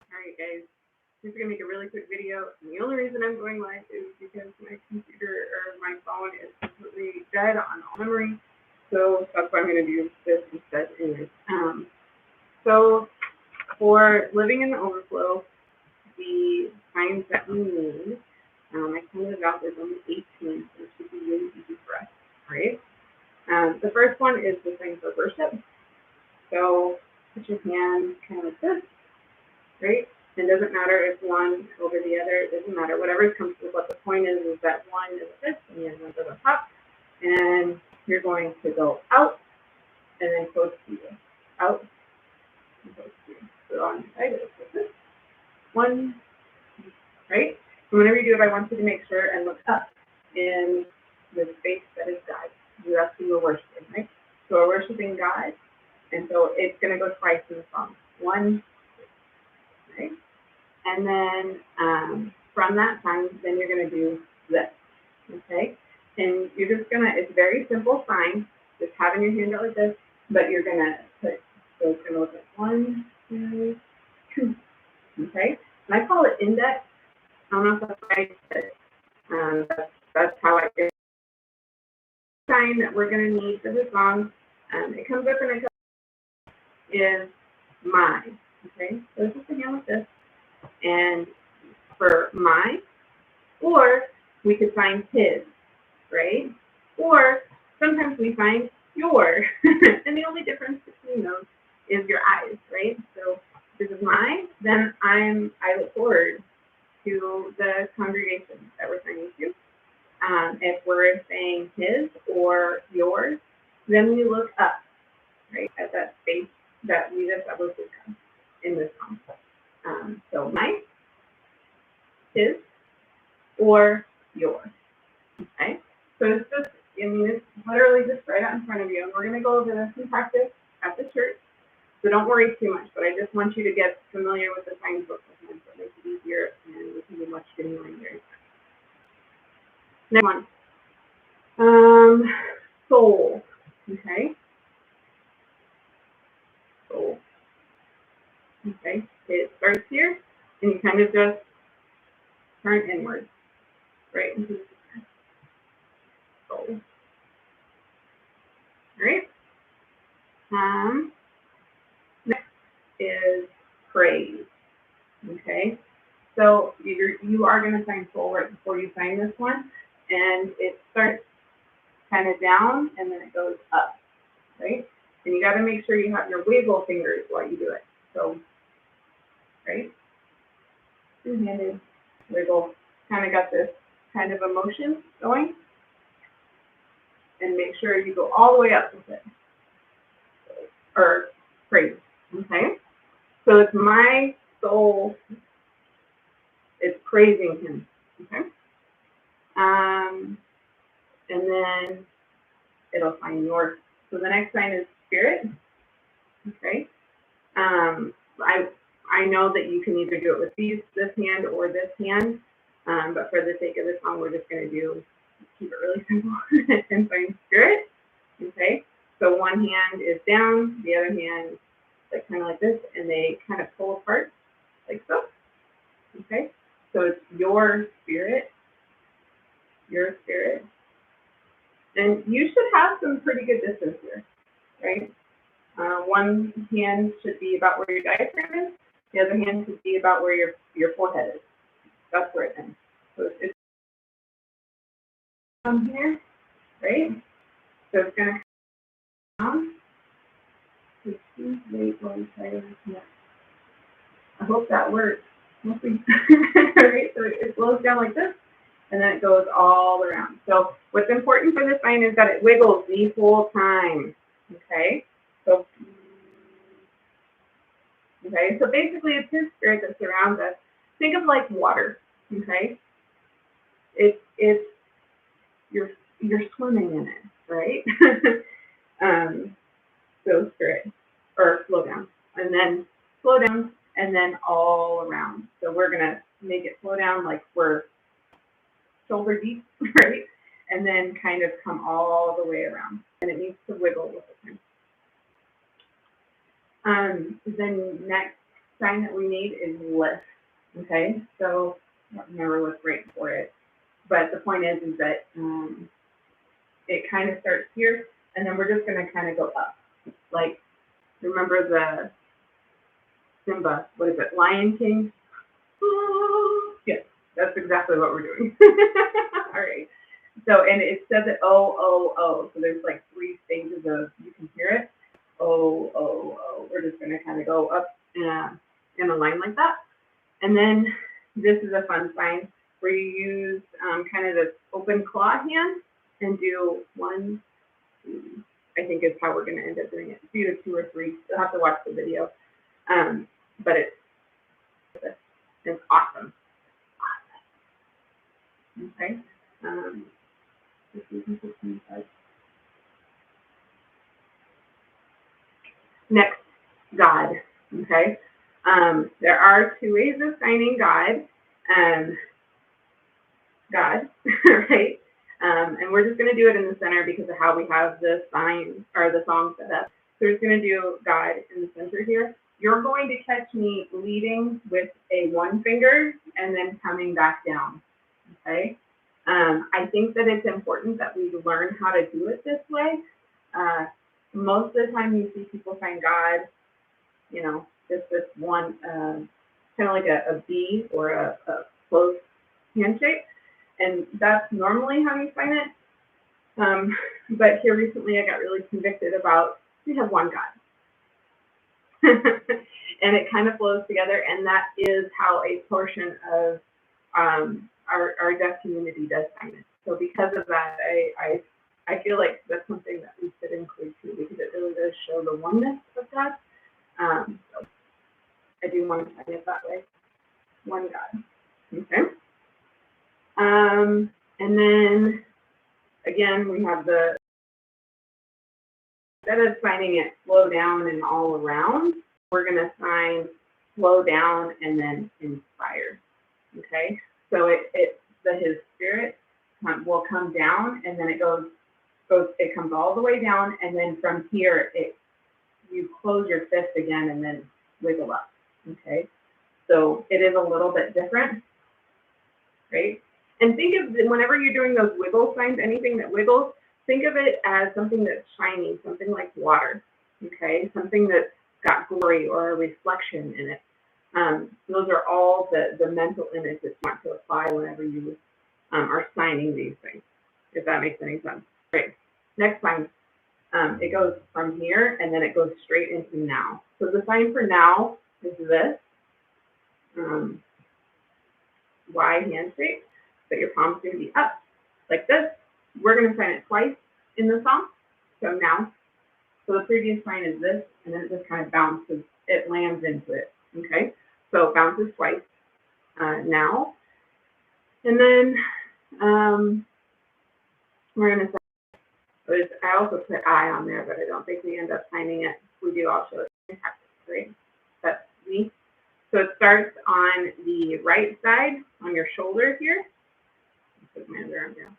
Alright guys, this is going to make a really quick video, and the only reason I'm going live is because my computer or my phone is completely dead on all memory, so that's why I'm going to do this instead anyways. So for living in the overflow, the signs that we need, I counted it out, there's only 18, so it should be really easy for us, right? The first one is the sign for worship. So put your hands kind of like this, right? It doesn't matter if one over the other, it doesn't matter, whatever is comfortable, but the point is that one is this and the other one goes up, and you're going to go out and then close to you, out and close to you. So on your side, it's like this, one, right? And whenever you do it, I want you to make sure and look up in the space that is God. That's who we're worshiping, right? So we're worshiping God, and so it's going to go twice in the song. One, right? And then from that sign, then you're going to do this, okay? And you're just going to, it's a very simple sign, just having your hand out like this, but you're going to put, so it's going to look like 1, 2, 2, okay? And I call it index. I don't know if that's right, but that's how I get the sign that we're going to need for the song. It comes up and it is my, okay? So it's just a hand like this. And for my, or we could find his, right? Or sometimes we find your. And the only difference between those is your eyes, right? So if this is my, then I look forward to the congregation that we're signing to. If we're saying his or yours, then we look up, right, at that space that we just was discussed in this song. So my, his, or yours, okay? So it's just, I mean, it's literally just right out in front of you, and we're going to go over this in practice at the church, so don't worry too much, but I just want you to get familiar with the signs book with him, so it makes it easier, and we can do much getting more very fast. Next one, soul, okay? Soul, okay? It starts here, and you kind of just turn inward, right into the soul. All right. Next is praise. Okay. So you are going to sign soul right before you sign this one, and it starts kind of down and then it goes up, right? And you got to make sure you have your wiggle fingers while you do it. So, right? Two-handed wiggle. Kind of got this kind of emotion going. And make sure you go all the way up with it. Or praise. Okay? So it's my soul. It's praising him. Okay? And then it'll find yours. So the next sign is spirit. Okay? I know that you can either do it with this hand or this hand, but for the sake of this song, we're just going to keep it really simple and find spirit. Okay? So one hand is down, the other hand is like kind of like this, and they kind of pull apart like so. Okay? So it's your spirit. Your spirit. And you should have some pretty good distance here, right? One hand should be about where your diaphragm is. The other hand should be about where your forehead is. That's where it ends. So it's from here, right? So it's going to come down. I hope that works. Right? So it flows down like this, and then it goes all around. So what's important for this sign is that it wiggles the whole time. Okay? So basically it's his spirit that surrounds us. Think of like water. Okay? It's you're swimming in it, right? So spirit, or slow down, and then slow down, and then all around. So we're gonna make it slow down like we're shoulder deep, right? And then kind of come all the way around, and it needs to wiggle with the time. Then next sign that we need is lift, okay? So I don't remember what's right for it, but the point is that it kind of starts here, and then we're just going to kind of go up. Like, remember the Simba, what is it, Lion King? Yes, that's exactly what we're doing. All right. So, and it says it O, O, O. So there's like 3 stages of, you can hear it. O, O, O. We're just going to kind of go up in a line like that. And then this is a fun sign where you use kind of this open claw hand and do 1, 2, I think is how we're going to end up doing it. It's either 2 or 3. You'll have to watch the video. But it's awesome. Okay. Next, God. Okay. There are 2 ways of signing God. God, right? And we're just going to do it in the center because of how we have the sign or the song set up. So we're just going to do God in the center here. You're going to catch me leading with a 1 finger and then coming back down. Okay. I think that it's important that we learn how to do it this way. Most of the time you see people sign God, you know, just this one, kind of like a B or a close handshake. And that's normally how you sign it. But here recently I got really convicted about, we have one God. And it kind of flows together, and that is how a portion of our deaf community does sign it. So because of that, I feel like that's something that we should include too, because it really does show the oneness of God. So I do want to sign it that way. One God. Okay. And then again, we have the, instead of signing it slow down and all around, we're going to sign slow down and then inspire. Okay, so his spirit will come down, and then it comes all the way down, and then from here you close your fist again and then wiggle up. Okay, so it is a little bit different, right? And think of, whenever you're doing those wiggle signs, anything that wiggles, think of it as something that's shiny, something like water. Okay, something that's got glory or a reflection in it. Those are all the mental images that you want to apply whenever you are signing these things, if that makes any sense. Great. Next sign, it goes from here and then it goes straight into now. So the sign for now is this, Y handshake, but your palm's going to be up like this. We're going to sign it twice in the song, so now. So the previous sign is this, and then it just kind of bounces, it lands into it, okay? So it bounces twice, now. And then we're going to sign, I also put I on there, but I don't think we end up signing it. If we do, I'll show it in practice, right? That's me. So it starts on the right side, on your shoulder here. Put my underarm down.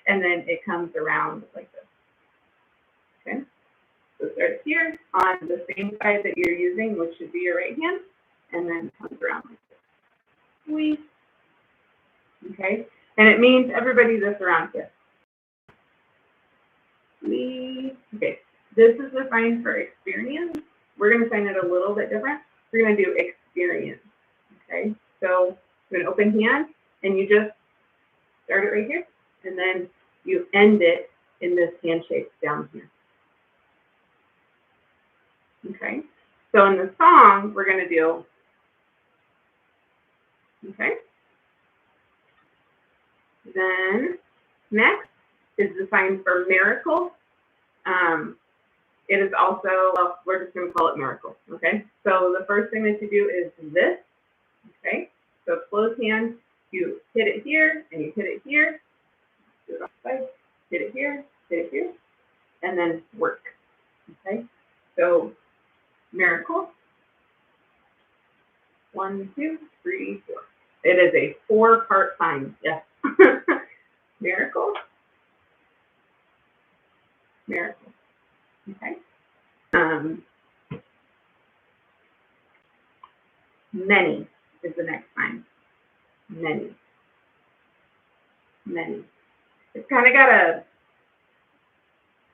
And then it comes around like this. Okay, so it starts here on the same side that you're using, which should be your right hand, and then comes around like this. Squeeze. Okay, and it means everybody that's around here. Squeeze. Okay, this is the sign for experience. We're going to sign it a little bit different. We're going to do experience. Okay, so we're going to open hand, and you just start it right here, and then you end it in this handshake down here. Okay, so in the song, we're going to do, okay, then next is the sign for miracle. It is also, well, we're just going to call it miracle, okay? So the first thing that you do is this, okay? So closed hand, you hit it here, and you hit it here, do it off the side, hit it here, and then work, okay? So miracle, 1, 2, 3, 4. It is a 4-part sign, yes. Miracle, miracle, okay? Many is the next sign. Many. Many. It's kind of got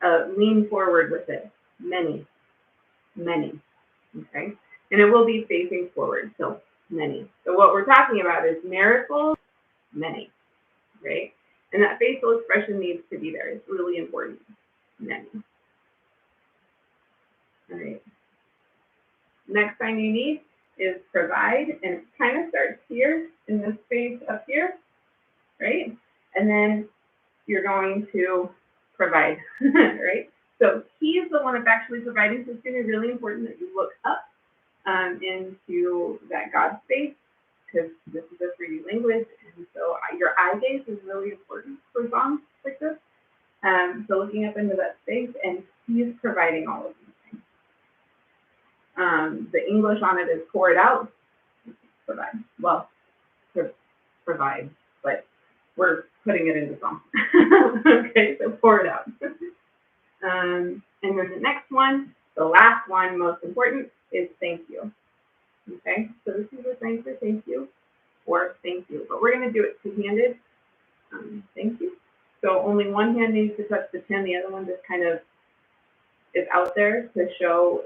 a lean forward with it. Many. Many. Okay? And it will be facing forward, so many. So what we're talking about is miracles, many, right? And that facial expression needs to be there. It's really important. Many. All right. Next sign you need is provide, and it kind of starts here in this space up here, right? And then you're going to provide, right? So he is the one that's actually providing, so it's going to be really important that you look up into that God space, because this is a 3D language, and so your eye gaze is really important for songs like this. So looking up into that space, and he is providing all of these things. The English on it is pour it out, provide. Well, provide, but we're putting it into song. Okay, so pour it out. And then the next one, the last one, most important, is thank you. Okay, so this is a sign for thank you, or thank you, but we're going to do it two-handed. Thank you. So only one hand needs to touch the tin, the other one just kind of is out there to show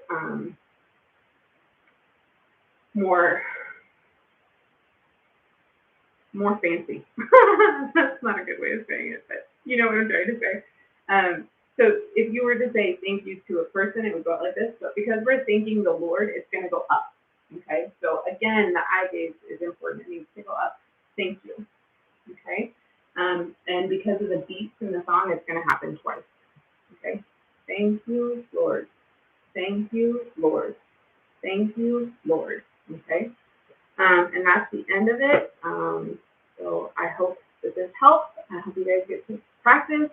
more fancy. That's not a good way of saying it, but you know what I'm trying to say. So if you were to say thank you to a person, it would go out like this, but because we're thanking the Lord, it's going to go up. Okay, so again, the eye gaze is important. It needs to go up. Thank you. Okay, and because of the beats in the song, it's going to happen twice. Okay, thank you, Lord. Thank you, Lord. Thank you, Lord. Okay, and that's the end of it. So I hope that this helps. I hope you guys get to practice.